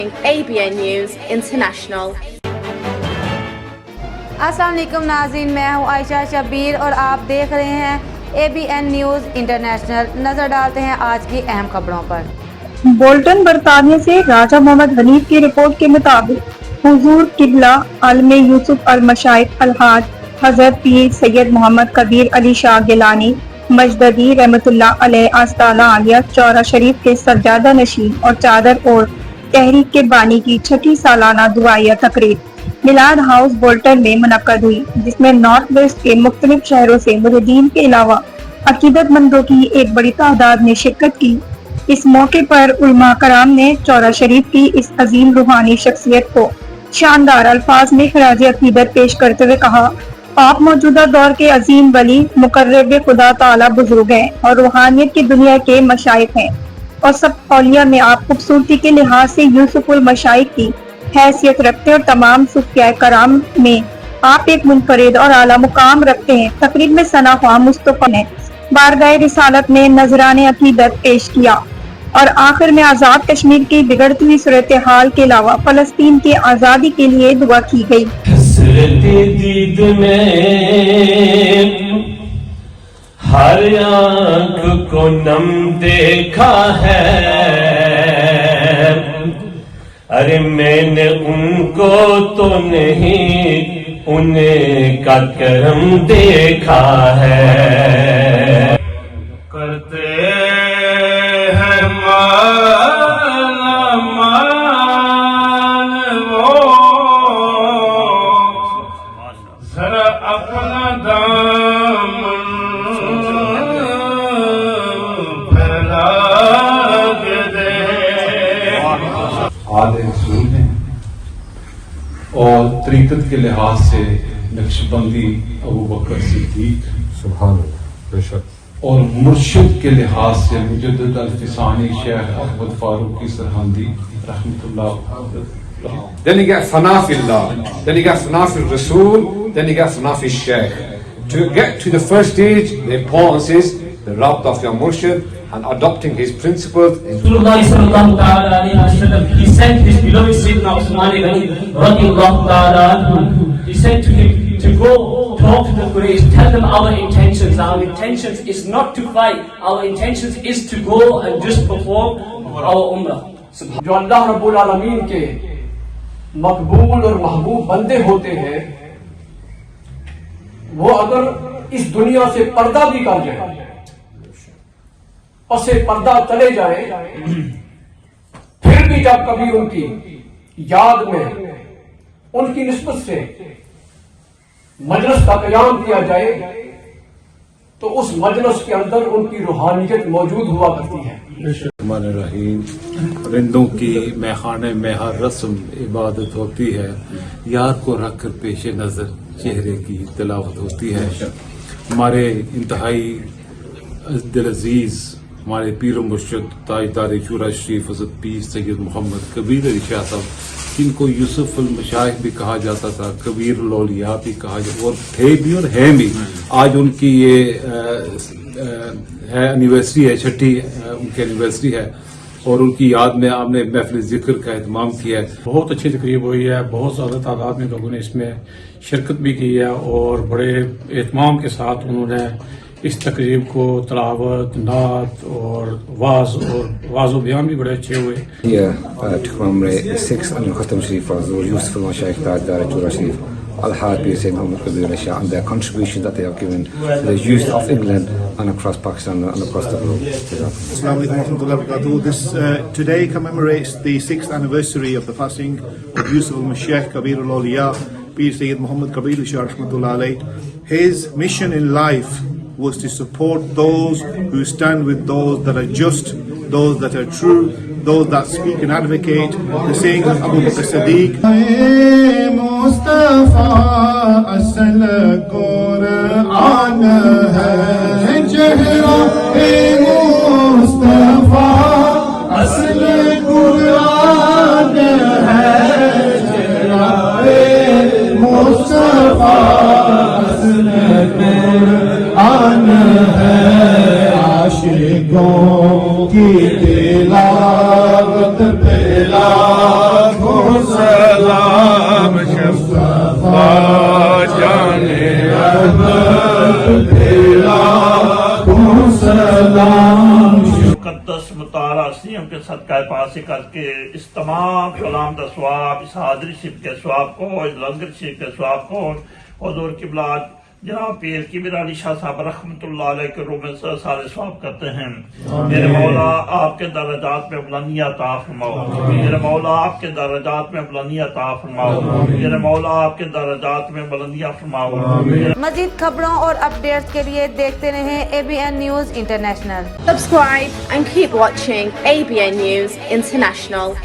ABN News International. अस्सलाम वालेकुम नाज़रीन, मैं हूँ आयशा शब्बीर और आप देख रहे हैं ABN न्यूज़ इंटरनेशनल। नज़र डालते हैं आज की अहम खबरों पर। बोल्टन बरतानिया से राजा मोहम्मद हनीफ की रिपोर्ट के मुताबिक हुजूर किबला आलम यूसुफ अल मशाइख अलहाज हजरत पीर सैयद मोहम्मद कबीर अली शाह गिलानी मजददी रहमतुल्लाह अलैह आस्ताना आलिया चौरा शरीफ के सज्जादा नशीन और चादर और तहरीक के बानी की छठी सालाना दुआया तकरीब मिलाद हाउस बोल्टन में मुनक्कद हुई, जिसमें नॉर्थ वेस्ट के मुख्तलिफ शहरों से मुरीदीन के अलावा अकीदतमंदों की एक बड़ी तादाद ने शिरकत की। इस मौके पर उलमा कराम ने चौरा शरीफ की इस अजीम रूहानी शख्सियत को शानदार अल्फाज में खराज अकीदत पेश करते हुए कहा, आप मौजूदा दौर के अजीम वली मुकर्रब खुदा ताला बुजुर्ग हैं और रूहानियत की दुनिया के मशाइख हैं और सब औलिया में आप खूबसूरती के लिहाज से यूसुफुल मशाइख की हैसियत रखते और तमाम सुफिया कराम में आप एक मुनफरिद और आला मुकाम रखते हैं। तकरीब में सना ख्वाह मुस्तफा ने बारगाह रिसालत में नजराने अकीदत पेश किया और आखिर में आजाद कश्मीर की बिगड़ती हुई सूरत हाल के अलावा फलस्तीन की आजादी के लिए दुआ की गई। दीद में हर आँख को नम देखा है, अरे मैंने उनको तो नहीं उन्हें का करम देखा है। करते हैं माला मान वो जरा अपना दामन फैला दे। आले रसूल हैं और तरीकत के लिहाज से नक्शबंदी अबू बकर सिद्दीक सुभान बेशक और मुर्शिद के लिहाज से मुजद्दिद अल-फिसानी शेख अहमद फारूकी सरहंदी रहमतुल्लाह। Then you get Sanafillah, then you get Sanafil Rasul, then you get Sanafil Sheikh. To get to the first stage, the importance is the rabt of your murshid and adopting his principles. Rasulullah sallallahu ta'ala alayhi wa sallam, he sent his beloved Sayyidina Usman Ghani radiyallahu ta'ala anhu. He said to him to go talk to the Quraysh, tell them our intentions. Our intentions is not to fight, our intentions is to go and just perform our umrah. जो अल्लाह रब्बुल आलमीन के मकबूल और महबूब बंदे होते हैं, वो अगर इस दुनिया से पर्दा भी कर जाए, पसे पर्दा चले जाए, फिर भी जब कभी उनकी याद में उनकी निस्बत से मजलिस का क़याम किया जाए तो उस मजलिस के अंदर उनकी रूहानियत मौजूद हुआ करती है। रहीम रिंदों की मैखाने में हर रस्म इबादत होती है, यार को रख कर पेश नज़र चेहरे की तिलावत होती है। हमारे इंतहाई दिल अजीज हमारे पीर मुर्शिद ताजदार चूरा शरीफ हज़रत पीर सैयद मोहम्मद कबीर अली शाह साहब, जिनको यूसुफ अल मशाइख भी कहा जाता था, कबीर लौलिया भी कहा जाता, और थे भी और हैं भी। आज उनकी ये है एनिवर्सरी है, छठी उनकी एनिवर्सरी है और उनकी याद में आपने महफिल जिक्र का एहतमाम किया है। बहुत अच्छी तकरीब हुई है, बहुत ज़्यादा तादाद में लोगों ने इसमें शिरकत भी की है और बड़े एहतमाम के साथ उन्होंने इस तकरीब को तलावत, नात और वाज़ बयान भी बड़े अच्छे हुए। To commemorate the 6th annual Khatam Sharif of Hazur Yusuf al-Mashaikh Tajdar Chura Sharif Al-Haj Pir Sayyid Muhammad Kabir Ali Shah and their contribution that they have given to the youth of England and across Pakistan and across the globe. Assalamu alaikum warahmatullahi wabarakatuh. This today commemorates the 6th anniversary of the passing of Yusuf al-Mashaikh Kabir al-Awliya Pir Sayyid Muhammad Kabir Ali Shah rahmatullahi alayhi. His mission in life was to support those who stand with those that are just, those that are true, those that speak and advocate the sayings of Abu Bakr Siddiq. Mustafa asl Quran hai chehra Mustafa asl Quran hai chehra Mustafa asl Quran hai आशिकों की तिलावत पे सलाम शफ़ा जाने अहमद तेरा सलाम मुक़द्दस मुतारा CM के सदका पास करके इस तमाम कलाम का स्वाब, इस हाज़री शिप के स्वाब को, इस लंगर शिप के स्वाब को हुज़ूर क़िबला जनाब पीर किबिर अली शाह साहब रहमतुल्लाह अलैह के रूह में सारे स्वाब करते हैं। मेरे मौला आपके दर्जात में बुलंदियाँ अता फरमाओ, मेरे मौला आपके दर्जात में बुलंदियाँ अता फरमाओ, मेरे मौला आपके दर्जात में बुलंदियाँ फरमाओ। मज़ीद खबरों और अपडेट्स के लिए देखते रहें ABN news international. Subscribe and keep watching ABN News International.